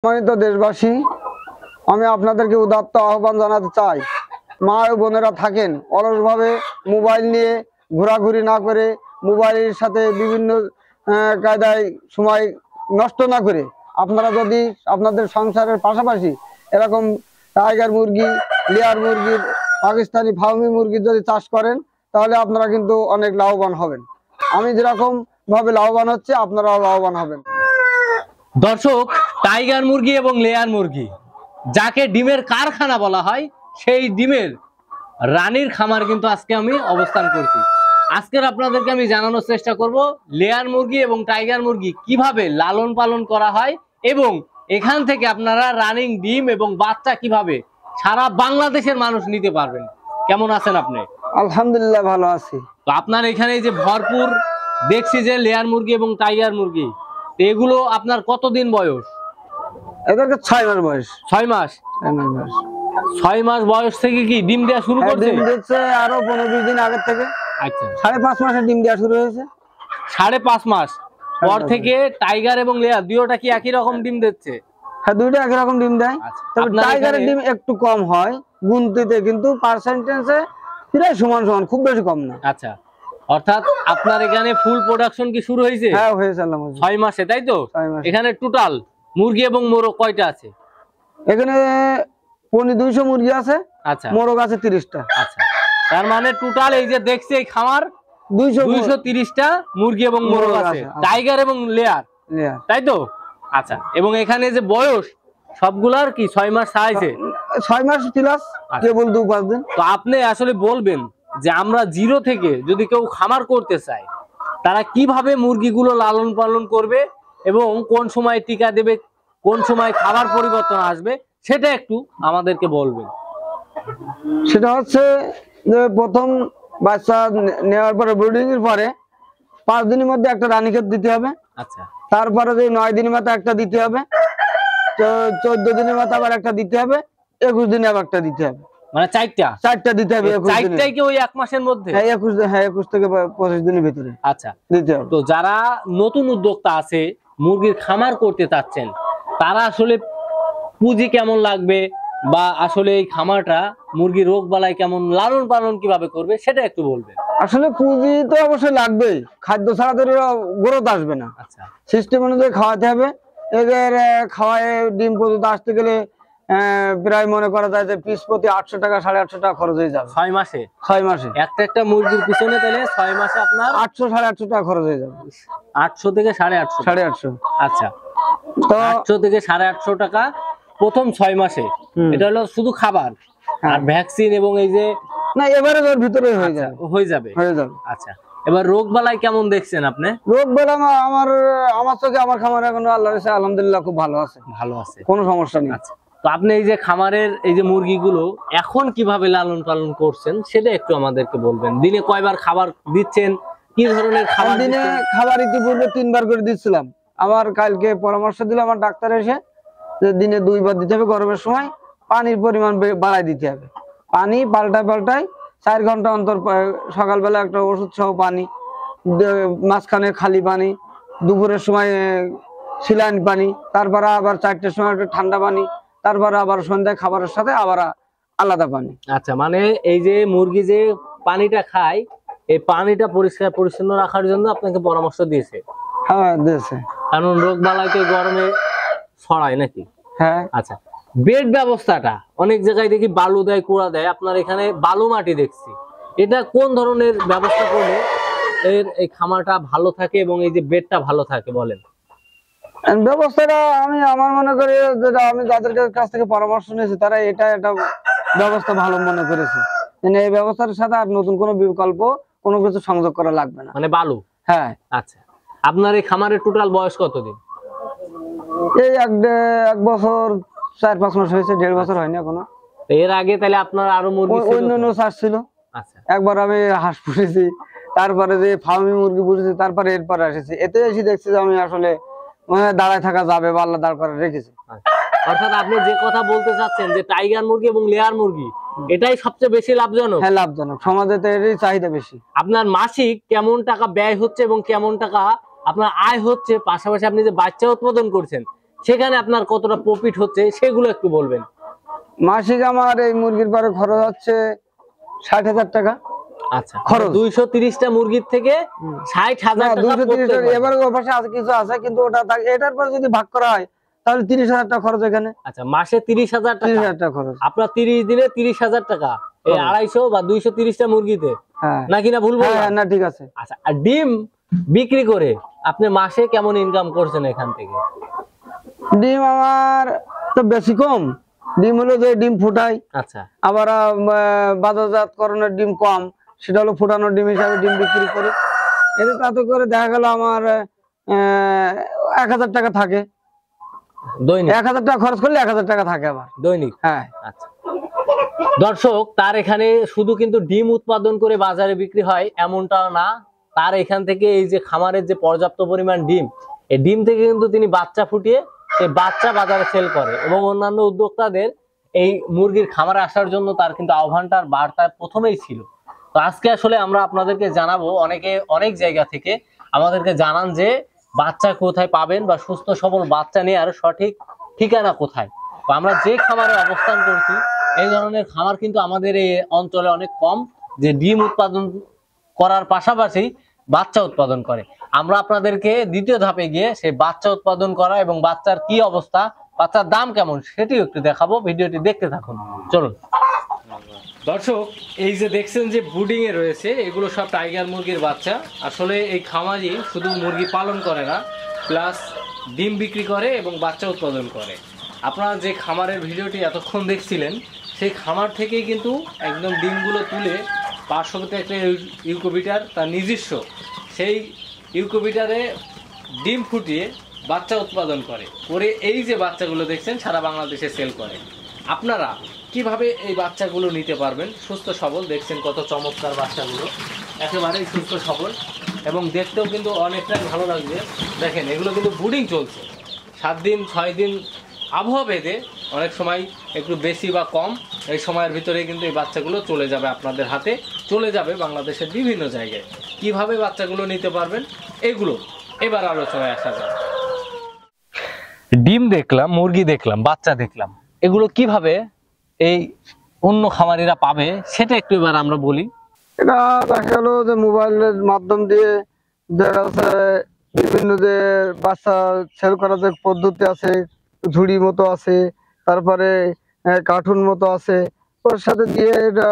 সম্মানিত দেশবাসী, আমি আপনাদেরকে উদাত্ত আহ্বান জানাতে চাই, মা ও বোনেরা থাকেন অলসভাবে মোবাইল নিয়ে ঘোরাঘুরি না করে, মোবাইলের সাথে বিভিন্ন কায়দায় সময় নষ্ট না করে আপনারা যদি আপনাদের সংসারের পাশাপাশি এরকম টাইগার মুরগি, লেয়ার মুরগি, পাকিস্তানি ফার্মি মুরগি যদি চাষ করেন তাহলে আপনারা কিন্তু অনেক লাভবান হবেন। আমি যেরকম ভাবে লাভবান হচ্ছে আপনারাও লাভবান হবেন। দর্শক, টাইগার মুরগি এবং লেয়ার মুরগি যাকে ডিমের কারখানা বলা হয়, সেই ডিমের রানীর খামার কিন্তু আজকে আমি অবস্থান করছি। আজকের আপনাদেরকে আমি জানানোর চেষ্টা করব লেয়ার মুরগি এবং টাইগার মুরগি কিভাবে লালন পালন করা হয় এবং এখান থেকে আপনারা রানিং ডিম এবং বাচ্চা কিভাবে সারা বাংলাদেশের মানুষ নিতে পারবেন। কেমন আছেন আপনি? আলহামদুলিল্লাহ ভালো আছি। তো আপনার এখানে যে ভরপুর দেখছি যে লেয়ার মুরগি এবং টাইগার মুরগি, এগুলো আপনার কতদিন বয়স? এদেরকে 6 মাস বয়স। 6 মাস। 6 মাস বয়স থেকে কি ডিম দেওয়া শুরু করছে? ডিম দিচ্ছে আরো 15-20 দিন আগে থেকে। আচ্ছা, 5.5 মাসে ডিম দেওয়া শুরু হয়েছে। 5.5 মাস পর থেকে টাইগার এবং লেয়ার দুটোটা কি একই রকম ডিম দিচ্ছে? হ্যাঁ, দুইটা একই রকম ডিম দেয়। তবে টাইগারের ডিম একটু কম হয় গুনতিতে, কিন্তু পার্সেন্টেজে প্রায় সমান সমান, খুব বেশি কম না। আচ্ছা, অর্থাৎ আপনার এখানে ফুল প্রোডাকশন কি শুরু হয়েছে? হ্যাঁ, হয়েছে আলহামদুলিল্লাহ। 6 মাসে, তাই তো? 6 মাসে। এখানে টোটাল মুরগি এবং মোরগ কয়টা আছে? এখানে 200 মুরগি আছে। আচ্ছা, মোরগ আছে 30টা। আচ্ছা, তার মানে টোটাল এই যে দেখছি এই খামার 230টা মুরগি এবং মোরগ আছে, টাইগার এবং লেয়ার, তাই তো? আচ্ছা, এবং এখানে যে বয়স সবগুলার কি 6 মাস হয়েছে? 6 মাস প্লাস, কেবল 2-5 দিন। তো আপনি আসলে বলবেন যে আমরা জিরো থেকে যদি কেউ খামার করতে চায় তারা কিভাবে মুরগিগুলো লালন পালন করবে এবং কোন সময় টিকা দেবে, কোন সময় খাবার পরিবর্তন আসবে, সেটা একটু আমাদেরকে বলবেন। সেটা হচ্ছে যে প্রথম বাচ্চা নেওয়ার পরে, ব্রিডিং এর পরে 5 দিনের মধ্যে একটা রানীক্ষেত দিতে হবে। আচ্ছা, তারপরে যে 9 দিনের মাথায় একটা দিতে হবে, 14 দিনের মাথায় আবার একটা দিতে হবে, 21 দিনে আবার একটা দিতে হবে। মানে চারটা দিতে হবে। 4টাই কি ওই 1 মাসের মধ্যে? হ্যাঁ, 21 থেকে 25 দিনের ভিতরে আচ্ছা দিতে হবে। তো যারা নতুন উদ্যোক্তা আছে, মুরগির খামার করতে চাচ্ছেন, তারা আসলে পুঁজি কেমন লাগবে বা আসলে এই খামারটা মুরগি রোগ বালাই কেমন, লালন পালন কিভাবে করবে, সেটা একটু বলবেন। আসলে পুঁজি তো অবশ্যই লাগবেই, খাদ্য ছাড়া তো গ্রোথ আসবে না। আচ্ছা, সিস্টেম অনুযায়ী খাওয়াতে হবে। এদের খাওয়ায় ডিম পর্যন্ত আসতে গেলে প্রায় মনে করা যায় যে পিস প্রতি 800 টাকা 850 টাকা খরচ হয়ে যাবে 6 মাসে। 6 মাসে একটা মুরগির পিছনে তাহলে 6 মাসে আপনার 800-850 টাকা খরচ হয়ে যাবে। 800 থেকে 850। 850। আচ্ছা, তো 800 থেকে 850 টাকা প্রথম 6 মাসে। এটা হলো শুধু খাবার আর ভ্যাকসিন এবং এই যে না, এবারে ওর ভিতরে হয়ে যাবে। আচ্ছা, এবার রোগ বালাই কেমন দেখছেন আপনি? রোগ বালাই আমার চোখে আমার খামার এখন আল্লাহর কাছে আলহামদুলিল্লাহ খুব ভালো আছে, কোনো সমস্যা নেই। আচ্ছা, তো আপনি এই যে খামারের এই যে মুরগিগুলো এখন কিভাবে লালন পালন করছেন সেটা একটু আমাদেরকে বলবেন। দিনে কয়বার খাবার দিচ্ছেন, কি ধরনের খাবার? দিনে খাবার ইতিপূর্বে 3 বার করে দিচ্ছিলাম। আমার কালকে পরামর্শ দিল আমার ডাক্তার এসে যে দিনে 2 বার দিতে হবে। গরমের সময় পানির পরিমাণ বাড়ায় দিতে হবে। পানি পাল্টায় 4 ঘন্টা অন্তর, সকালবেলা একটা ওষুধ সহ পানি, মাঝখানে খালি পানি, দুপুরের সময় সিলাইন পানি, তারপরে আবার 4টের সময় একটা ঠান্ডা পানি, তারপরে আবার সন্ধ্যায় খাবারের সাথে আবার আলাদা পানি। আচ্ছা, মানে এই যে মুরগি যে পানিটা খায়, এই পানিটা পরিষ্কার পরিচ্ছন্ন রাখার জন্য আপনাকে পরামর্শ দিয়েছে? হ্যাঁ, দিয়েছে। কারণ রোগ বালাইকে গরমে ছড়ায় নাকি? হ্যাঁ। আচ্ছা, বেড ব্যবস্থাটা অনেক জায়গায় দেখি বালু দেয়, কুড়া দেয়, আপনার এখানে বালু মাটি দেখছি। এটা কোন ধরনের ব্যবস্থা করলে এই খামারটা ভালো থাকে এবং এই যে বেডটা ভালো থাকে বলেন? ব্যবস্থাটা আমার মনে করি যেটা আমি যাদের কাছ থেকে পরামর্শ নিয়েছি তারা এটা ব্যবস্থা ভালো মনে করেছে। এই ব্যবস্থার সাথে আর নতুন কোনো বিকল্প কোনো কিছু সংযোগ করা লাগবে না, মানে বালু। হ্যাঁ। আচ্ছা, আপনার এই খামারের টোটাল বয়স কতদিন? এই 1 বছর 4-5 মাস হয়েছে, 1.5 বছর হয়নি এখনো। এর আগে তাহলে আপনার আরো মুরগি অন্যান্য চাষ ছিল। আচ্ছা, একবার আমি হাঁস পুষেছি, তারপরে যে ফার্মি মুরগি পুষেছি, তারপরে এরপরে এসেছি। এতে এসে দেখছি যে আমি আসলে দাঁড়ায় থাকা যাবে বা আল্লাহ দাঁড় করে রেখেছি। অর্থাৎ আপনি যে কথা বলতে চাচ্ছেন যে টাইগার মুরগি এবং লেয়ার মুরগি এটাই সবচেয়ে বেশি লাভজনক? হ্যাঁ, লাভজনক। সমাজে তো এরই চাহিদা বেশি। আপনার মাসিক কেমন টাকা ব্যয় হচ্ছে এবং কেমন টাকা আপনার আয় হচ্ছে, পাশাপাশি আপনি যে বাচ্চা উৎপাদন করছেন সেখানে আপনার কতটা প্রফিট হচ্ছে সেগুলো একটু বলবেন। মাসিক আমার এই মুরগির পরে খরচ হচ্ছে 60,000 টাকা। আচ্ছা, খরচ 230টা মুরগির থেকে 60,000 টাকা 230 এবার ওর পাশে আছে কিছু আছে, কিন্তু ওটা এটার পর যদি ভাগ করা হয় তাহলে 30,000 টাকা খরচ এখানে। আচ্ছা, মাসে 30,000 টাকা, 30,000 টাকা খরচ। আপনার 30 দিনে 30,000 টাকা এই 250 বা 230টা মুরগিতে, হ্যাঁ নাকি না ভুল বললাম? হ্যাঁ না ঠিক আছে। আচ্ছা, আর ডিম বিক্রি করে আপনি মাসে কেমন ইনকাম করছেন এখান থেকে? ডিম আমার তো বেশি কম, ডিম হলো যে ডিম ফুটাই, আচ্ছা, আবার বাজারজাতকরণের ডিম কম, সেটা হলো ফুটানো ডিম হিসাবে ডিম বিক্রি করি। এটা তাতে করে দেখা গেল আমার 1,000 টাকা থাকে, দৈনিক 1,000 টাকা খরচ করলে 1,000 টাকা থাকে আবার দৈনিক। হ্যাঁ। আচ্ছা দর্শক, তার এখানে শুধু কিন্তু ডিম উৎপাদন করে বাজারে বিক্রি হয় এমনটাও না, তার এখান থেকে এই যে খামারের যে পর্যাপ্ত পরিমাণ ডিম, এই ডিম থেকে কিন্তু তিনি বাচ্চা ফুটিয়ে সেই বাচ্চা বাজারে সেল করে, এবং অন্যান্য উদ্যোক্তাদের এই মুরগির খামারে আসার জন্য তার কিন্তু আহ্বানটার বার্তা প্রথমেই ছিল। তো আজকে আসলে আমরা আপনাদেরকে জানাবো, অনেকে অনেক জায়গা থেকে আমাদেরকে জানান যে বাচ্চা কোথায় পাবেন বা সুস্থ সবল বাচ্চা নেওয়ার সঠিক ঠিকানা কোথায়। তো আমরা যে খামারে অবস্থান করছি এই ধরনের খামার কিন্তু আমাদের এই অঞ্চলে অনেক কম, যে ডিম উৎপাদন করার পাশাপাশি বাচ্চা উৎপাদন করে। আমরা আপনাদেরকে দ্বিতীয় ধাপে গিয়ে সেই বাচ্চা উৎপাদন করা এবং বাচ্চার কি অবস্থা, বাচ্চার দাম কেমন সেটিও একটু দেখাবো। ভিডিওটি দেখতে থাকুন, চলুন। দর্শক, এই যে দেখছেন যে ব্রুডিং এ রয়েছে, এগুলো সব টাইগার মুরগির বাচ্চা। আসলে এই খামারি শুধু মুরগি পালন করে না, প্লাস ডিম বিক্রি করে এবং বাচ্চা উৎপাদন করে। আপনারা যে খামারের ভিডিওটি এতক্ষণ দেখছিলেন সেই খামার থেকেই কিন্তু একদম ডিমগুলো তুলে পার্শ্ববর্তী একটা ইউকোবিটার তার নিজস্ব, সেই ইউকোবিটারে ডিম ফুটিয়ে বাচ্চা উৎপাদন করে এই যে বাচ্চাগুলো দেখছেন সারা বাংলাদেশে সেল করে। আপনারা কিভাবে এই বাচ্চাগুলো নিতে পারবেন সুস্থ সবল, দেখছেন কত চমৎকার বাচ্চাগুলো, একেবারেই সুস্থ সবল এবং দেখতেও কিন্তু অনেকটাই ভালো লাগবে। দেখেন এগুলো কিন্তু ব্রুডিং চলছে 7 দিন 6 দিন, আবহাওয়া ভেদে অনেক সময় একটু বেশি বা কম, এই সময়ের ভিতরে কিন্তু এই বাচ্চাগুলো চলে যাবে আপনাদের হাতে, চলে যাবে বাংলাদেশের বিভিন্ন জায়গায়। কিভাবে বাচ্চাগুলো নিতে পারবেন এগুলো এবার আলোচনায় আসা যাবে। ডিম দেখলাম, মুরগি দেখলাম, বাচ্চা দেখলাম, এগুলো কিভাবে এই অন্য খামারিরা পাবে সেটা একটু এবার আমরা বলি। এটা দেখা গেল যে মোবাইলের মাধ্যম দিয়ে দেখা যাচ্ছে বিভিন্ন যে বাচ্চা সেল করার যে পদ্ধতি আছে, ঝুড়ি মতো আছে, তারপরে কার্টুন মতো আছে, ওর সাথে দিয়ে এটা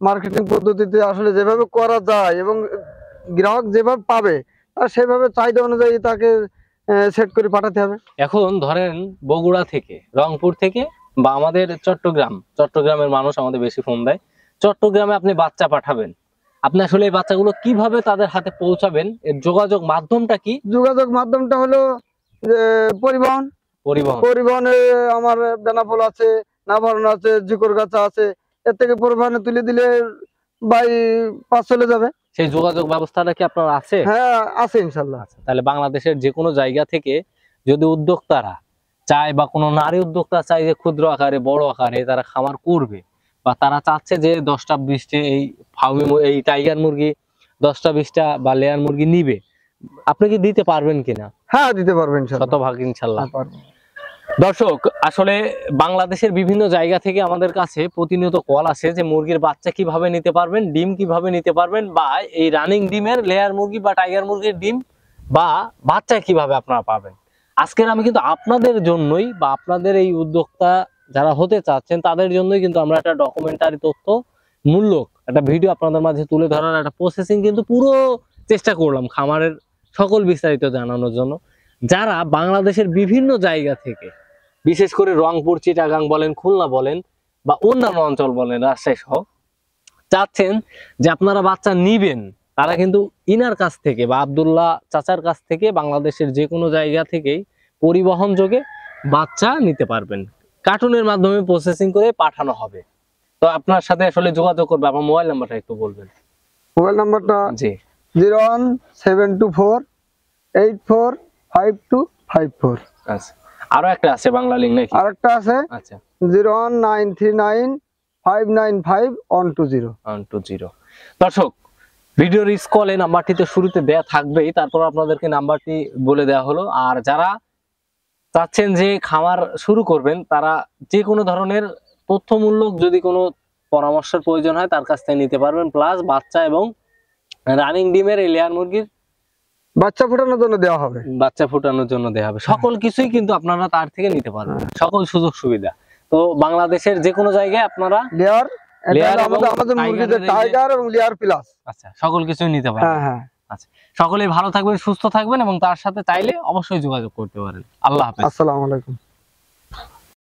মার্কেটিং পদ্ধতিতে আসলে যেভাবে করা যায় এবং গ্রাহক যেভাবে পাবে তার সেভাবে চাহিদা অনুযায়ী তাকে সেট করে পাঠাতে হবে। এখন ধরেন বগুড়া থেকে, রংপুর থেকে বা আমাদের চট্টগ্রামের মানুষ আমাদের বেশি ফোন দেয়, চট্টগ্রামে আপনি বাচ্চা পাঠাবেন, আপনি আসলে এই বাচ্চাগুলো কিভাবে তাদের হাতে পৌঁছাবেন, এর যোগাযোগ মাধ্যমটা কি? যোগাযোগ মাধ্যমটা হলো যে পরিবহনে আমার বেনাপোল আছে, নাভারণ আছে, ঝিকরগাছা আছে, এর থেকে পরিবহনে তুলে দিলে বাই পাস চলে যাবে। সেই যোগাযোগ ব্যবস্থাটা কি আপনার আছে? হ্যাঁ আছে ইনশাল্লাহ। তাহলে বাংলাদেশের যে কোনো জায়গা থেকে যদি উদ্যোক্তারা চায় বা কোনো নারী উদ্যোক্তা চায় যে ক্ষুদ্র আকারে বড় আকারে তারা খামার করবে, বা তারা চাচ্ছে যে 10টা 20টা এই টাইগার মুরগি 10টা 20টা বা লেয়ার মুরগি নিবে, আপনি কি দিতে পারবেন কিনা? হ্যাঁ দিতে পারবেন শতভাগ ইনশাল্লাহ। দর্শক, আসলে বাংলাদেশের বিভিন্ন জায়গা থেকে আমাদের কাছে প্রতিনিয়ত কল আসে যে মুরগির বাচ্চা কিভাবে নিতে পারবেন, ডিম কিভাবে নিতে পারবেন, বা এই রানিং ডিমের লেয়ার মুরগি বা টাইগার মুরগির ডিম বা বাচ্চা কিভাবে আপনারা পাবেন। আজকের আমি কিন্তু আপনাদের জন্যই বা আপনাদের এই উদ্যোক্তা যারা হতে চাচ্ছেন তাদের জন্যই কিন্তু আমরা একটা ডকুমেন্টারি তথ্য মূল্যক একটা ভিডিও আপনাদের মাঝে তুলে ধরার একটা প্রসেসিং কিন্তু পুরো চেষ্টা করলাম খামারের সকল বিস্তারিত জানানোর জন্য। যারা বাংলাদেশের বিভিন্ন জায়গা থেকে, বিশেষ করে রংপুর, চিটাগাং বলেন, খুলনা বলেন বা অন্যান্য অঞ্চল বলেন, রাজশাহী সহ, চাচ্ছেন যে আপনারা বাচ্চা নিবেন, তারা কিন্তু ইনার কাছ থেকে বা আব্দুল্লাহ চাচার কাছ থেকে বাংলাদেশের যে কোনো জায়গা থেকেই পরিবহন যোগে বাচ্চা নিতে পারবেন। কার্টুনের মাধ্যমে প্রসেসিং করে পাঠানো হবে। তো আপনার সাথে আসলে যোগাযোগ করবে, আপনার মোবাইল নাম্বারটা একটু বলবেন। মোবাইল নাম্বারটা জি 01724845254। আচ্ছা, আরো একটা আছে বাংলা লিংক নাকি? আরেকটা আছে। আচ্ছা 01939595120। দর্শক, ভিডিওর স্ক্রলে নাম্বারটি তো শুরুতে দেয়া থাকবেই, তারপর আপনাদেরকে নাম্বারটি বলে দেওয়া হলো। আর যারা চাচ্ছেন যে খামার শুরু করবেন, তারা যে কোনো ধরনের তথ্যমূলক যদি কোনো পরামর্শের প্রয়োজন হয় তার কাছ থেকে নিতে পারবেন। প্লাস বাচ্চা এবং রানিং ডিমের এই লেয়ার মুরগির বাচ্চা ফোটানোর জন্য দেওয়া হবে, বাচ্চা ফোটানোর জন্য দেওয়া হবে, সকল কিছুই কিন্তু আপনারা তার থেকে নিতে পারবেন, সকল সুযোগ সুবিধা। তো বাংলাদেশের যে কোনো জায়গায় আপনারা লেয়ার লেয়ার এবং আমাদের মুরগিদের টাইগারের এই যে- টাইগার এবং লেয়ার প্লাস। আচ্ছা, সকল কিছুই নিতে পারবেন। হ্যাঁ হ্যাঁ, আচ্ছা, সকলেই ভালো থাকবেন, সুস্থ থাকবেন এবং তার সাথে চাইলে অবশ্যই যোগাযোগ করতে পারেন। আল্লাহ হাফেজ। আসসালামু আলাইকুম।